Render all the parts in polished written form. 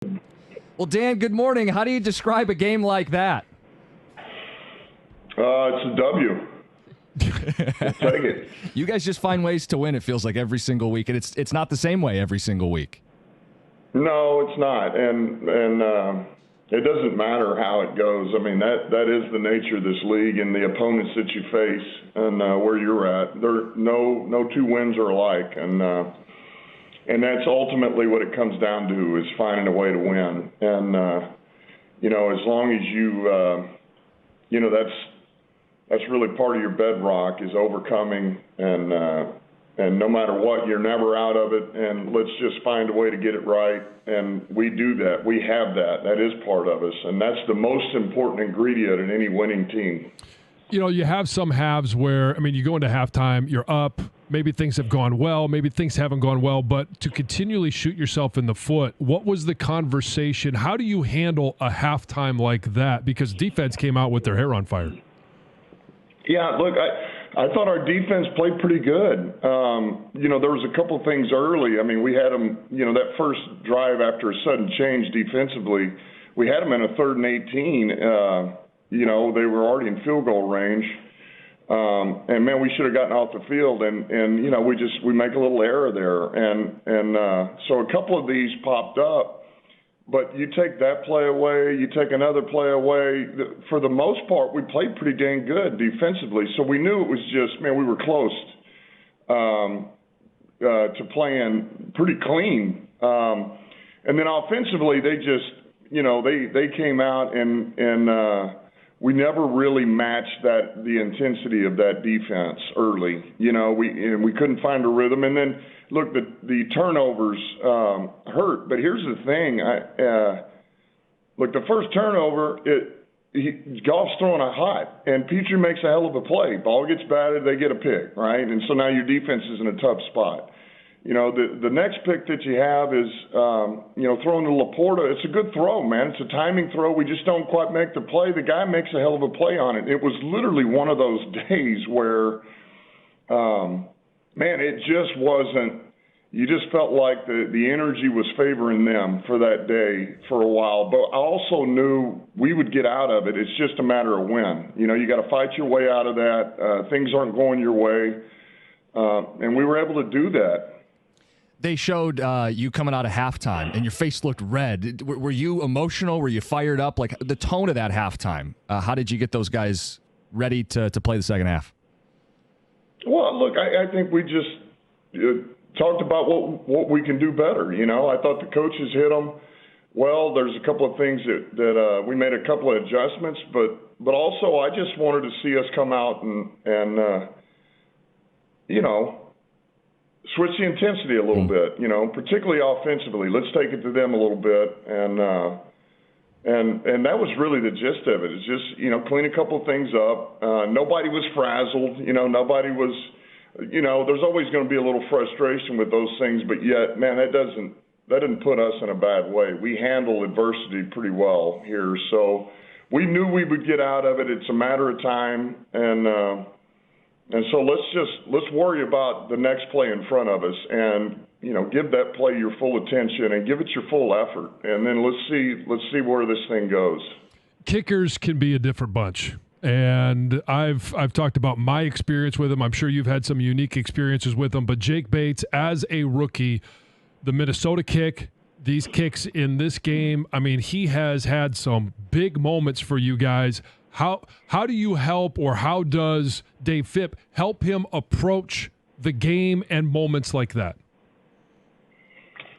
Well, Dan, good morning. How do you describe a game like that? It's a W. We'll take it. You guys just find ways to win, it feels like, every single week, and it's not the same way every single week. No, it's not, and it doesn't matter how it goes. I mean, that is the nature of this league and the opponents that you face and where you're at. No two wins are alike, and that's ultimately what it comes down to, is finding a way to win. And as long as that's really part of your bedrock, is overcoming, and no matter what, you're never out of it, and let's just find a way to get it right. And we do that. We have that. That is part of us, and that's the most important ingredient in any winning team. You have some halves where, you go into halftime, you're up, maybe things have gone well, maybe things haven't gone well, but to continually shoot yourself in the foot, what was the conversation? How do you handle a halftime like that? Because defense came out with their hair on fire. Yeah, look, I thought our defense played pretty good. There was a couple of things early. We had them, that first drive after a sudden change defensively, we had them in a 3rd and 18. They were already in field goal range. And man, we should have gotten off the field, and we make a little error there. And so a couple of these popped up. But you take that play away, you take another play away. For the most part, we played pretty dang good defensively. So we knew it was just, we were close to playing pretty clean. And then offensively, they just, they came out and we never really matched the intensity of that defense early. We couldn't find a rhythm. And then, look, the turnovers hurt. But here's the thing. The first turnover, Goff's throwing a hot, and Petrie makes a hell of a play. Ball gets batted, they get a pick, right? And so now your defense is in a tough spot. The next pick that you have is, throwing to Laporta. It's a good throw, man. It's a timing throw. We just don't quite make the play. The guy makes a hell of a play on it. It was literally one of those days where, it just wasn't – you just felt like the energy was favoring them for that day for a while. But I also knew we would get out of it. It's just a matter of when. You got to fight your way out of that. Things aren't going your way. And we were able to do that. They showed you coming out of halftime, and your face looked red. Were you emotional? Were you fired up? Like, the tone of that halftime, how did you get those guys ready to play the second half? Well, look, I think we just talked about what we can do better. I thought the coaches hit them well. There's a couple of things that we made a couple of adjustments, but also I just wanted to see us come out and switch the intensity a little bit, particularly offensively. Let's take it to them a little bit, and that was really the gist of it. It's just, clean a couple of things up. Nobody was frazzled. Nobody was, there's always going to be a little frustration with those things, but yet, man, that didn't put us in a bad way. We handle adversity pretty well here, so we knew we would get out of it. It's a matter of time, and so let's worry about the next play in front of us, and give that play your full attention and give it your full effort, and then let's see where this thing goes. Kickers can be a different bunch, and I've talked about my experience with them. I'm sure you've had some unique experiences with them, but Jake Bates, as a rookie, the Minnesota kick, these kicks in this game, he has had some big moments for you guys. How do you help, or how does Dave Phipp help him approach the game and moments like that?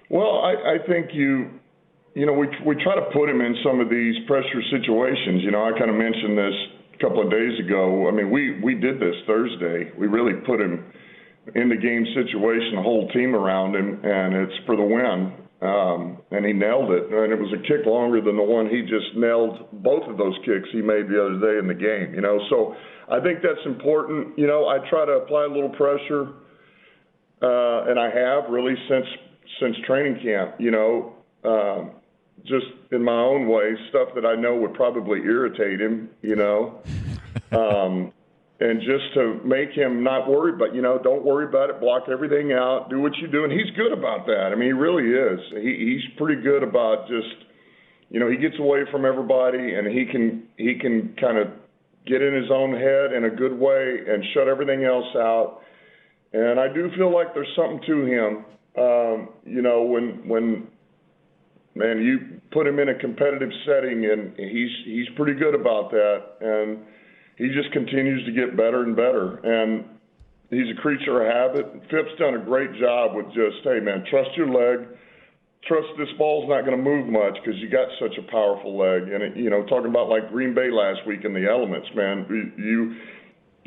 Well, I think we try to put him in some of these pressure situations. I kind of mentioned this a couple of days ago. We did this Thursday. We really put him in the game situation, the whole team around him, and it's for the win. And he nailed it. And it was a kick longer than the one he just nailed. Both of those kicks he made the other day in the game, So I think that's important. I try to apply a little pressure, and I have really since training camp, just in my own way, stuff that I know would probably irritate him, and just to make him not worry, but don't worry about it, block everything out, do what you do, and he's good about that. I mean, he really is. He's pretty good about just, he gets away from everybody, and he can kind of get in his own head in a good way and shut everything else out. And I do feel like there's something to him. When man, you put him in a competitive setting, and he's pretty good about that, and he just continues to get better and better. And he's a creature of habit. Phipp's done a great job with just, hey, man, trust your leg. Trust this ball's not going to move much because you got such a powerful leg. And, talking about like Green Bay last week in the elements, man, you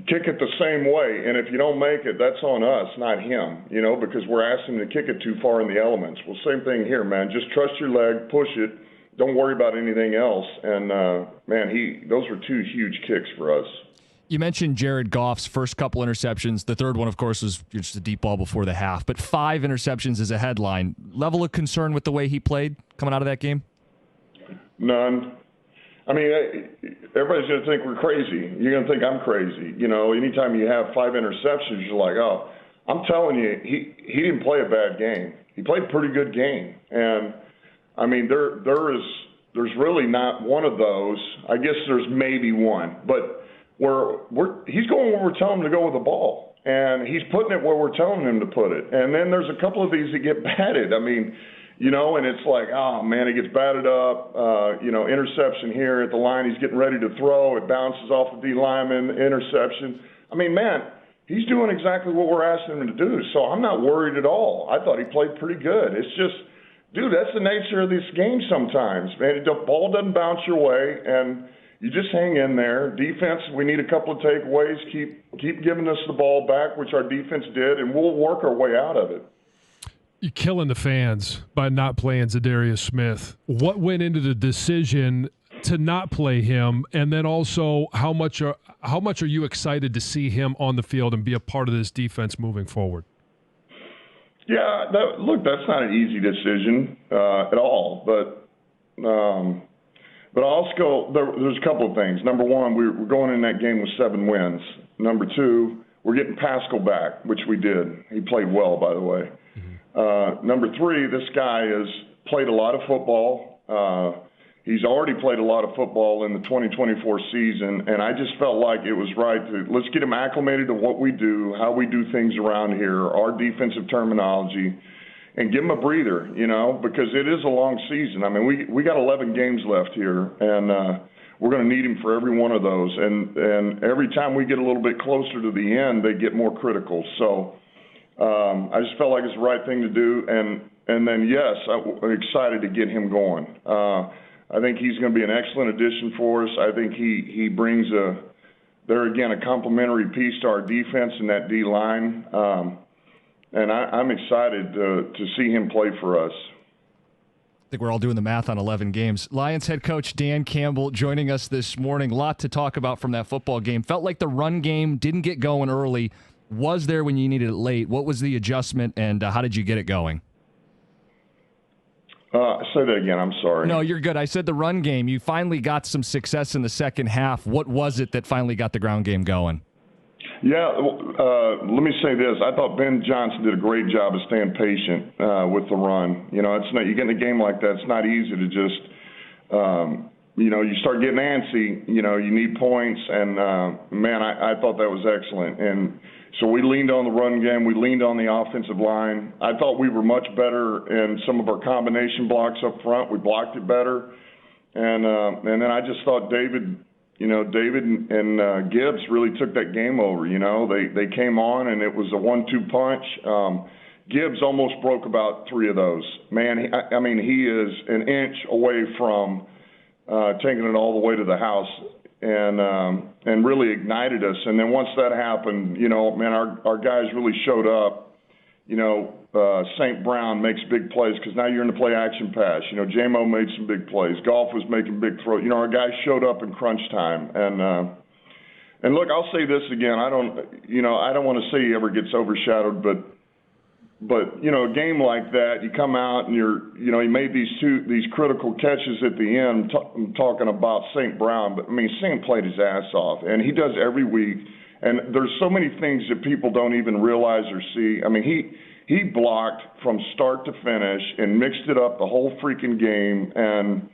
kick it the same way. And if you don't make it, that's on us, not him, because we're asking him to kick it too far in the elements. Well, same thing here, man. Just trust your leg, push it. Don't worry about anything else. And, man, those were two huge kicks for us. You mentioned Jared Goff's first couple interceptions. The third one, of course, was just a deep ball before the half. But 5 interceptions is a headline. Level of concern with the way he played coming out of that game? None. I mean, everybody's going to think we're crazy. You're going to think I'm crazy. Anytime you have 5 interceptions, you're like, oh, I'm telling you, he didn't play a bad game. He played a pretty good game. And, I mean, there's really not one of those. I guess there's maybe one. But he's going where we're telling him to go with the ball. And he's putting it where we're telling him to put it. And then there's a couple of these that get batted. I mean, and it's like, oh, man, it gets batted up, interception here at the line. He's getting ready to throw. It bounces off the D lineman, interception. I mean, man, he's doing exactly what we're asking him to do. So I'm not worried at all. I thought he played pretty good. It's just, dude, that's the nature of this game sometimes, man. The ball doesn't bounce your way, and you just hang in there. Defense, we need a couple of takeaways. Keep giving us the ball back, which our defense did, and we'll work our way out of it. You're killing the fans by not playing Za'Darius Smith. What went into the decision to not play him, and then also how much are you excited to see him on the field and be a part of this defense moving forward? Yeah, that's not an easy decision at all. But also there's a couple of things. Number one, we're going in that game with 7 wins. Number two, we're getting Pascal back, which we did. He played well, by the way. Number 3, this guy has played a lot of football. He's already played a lot of football in the 2024 season, and I just felt like it was right let's get him acclimated to what we do, how we do things around here, our defensive terminology, and give him a breather, because it is a long season. I mean, we got 11 games left here, and we're going to need him for every one of those. And every time we get a little bit closer to the end, they get more critical. So I just felt like it's the right thing to do. And then, yes, I'm excited to get him going. I think he's going to be an excellent addition for us. I think he brings a complementary piece to our defense in that D line. And I'm excited to see him play for us. I think we're all doing the math on 11 games. Lions head coach Dan Campbell joining us this morning. A lot to talk about from that football game. Felt like the run game didn't get going early. Was there when you needed it late? What was the adjustment, and how did you get it going? Say that again. I'm sorry. No, you're good. I said the run game. You finally got some success in the second half. What was it that finally got the ground game going? Yeah, let me say this. I thought Ben Johnson did a great job of staying patient with the run. It's not, you get in a game like that, it's not easy to just, you start getting antsy. You need points, and, man, I thought that was excellent. And so we leaned on the run game. We leaned on the offensive line. I thought we were much better in some of our combination blocks up front. We blocked it better. And then I just thought David and Gibbs really took that game over. They came on, and it was a 1-2 punch. Gibbs almost broke about 3 of those. Man, he is an inch away from taking it all the way to the house, and really ignited us. And then once that happened, man, our guys really showed up. St. Brown makes big plays because now you're in the play action pass. J-Mo made some big plays. Golf was making big throws. Our guys showed up in crunch time. And look, I'll say this again. I don't want to say he ever gets overshadowed, but a game like that, you come out and he made these critical catches at the end. I'm talking about St. Brown, but St. played his ass off, and he does every week. And there's so many things that people don't even realize or see. I mean, he blocked from start to finish and mixed it up the whole freaking game. And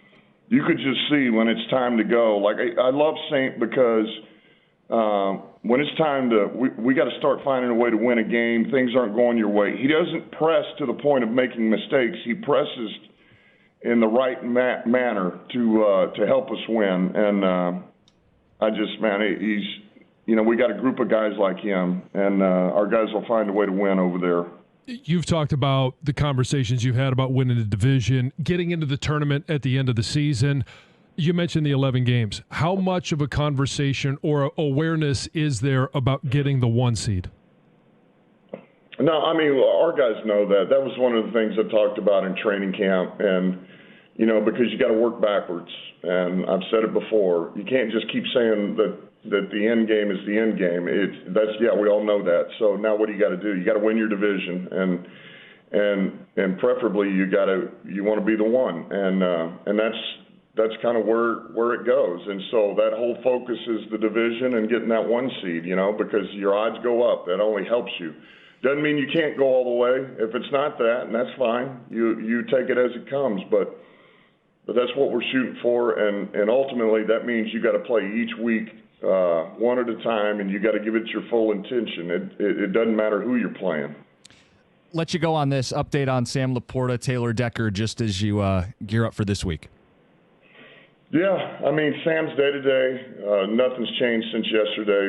you could just see when it's time to go. Like, I love Saint because when it's time to, we got to start finding a way to win a game. Things aren't going your way. He doesn't press to the point of making mistakes. He presses in the right manner to help us win. And he's, we got a group of guys like him, and our guys will find a way to win over there. You've talked about the conversations you've had about winning the division, getting into the tournament at the end of the season. You mentioned the 11 games. How much of a conversation or awareness is there about getting the 1 seed? No, I mean, our guys know that. That was one of the things I talked about in training camp, and, because you got to work backwards. And I've said it before. You can't just keep saying that the end game is the end game. We all know that. So now what do you got to do? You got to win your division, and preferably you want to be the one, and that's kind of where it goes. And so that whole focus is the division and getting that 1 seed, because your odds go up. That only helps you. Doesn't mean you can't go all the way. If it's not that, and that's fine. You take it as it comes, but that's what we're shooting for, and ultimately that means you got to play each week one at a time, and you got to give it your full intention. It doesn't matter who you're playing. Let you go on this update on Sam Laporta, Taylor Decker, just as you gear up for this week. Yeah, I mean, Sam's day-to-day. Nothing's changed since yesterday.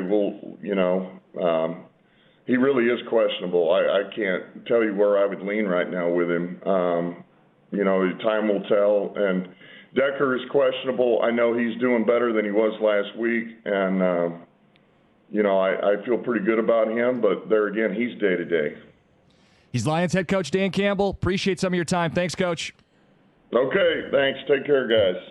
He really is questionable. I can't tell you where I would lean right now with him. Time will tell. And Decker is questionable. I know he's doing better than he was last week, and I feel pretty good about him. But there again, he's day-to-day. He's Lions head coach Dan Campbell. Appreciate some of your time. Thanks, Coach. Okay, thanks. Take care, guys.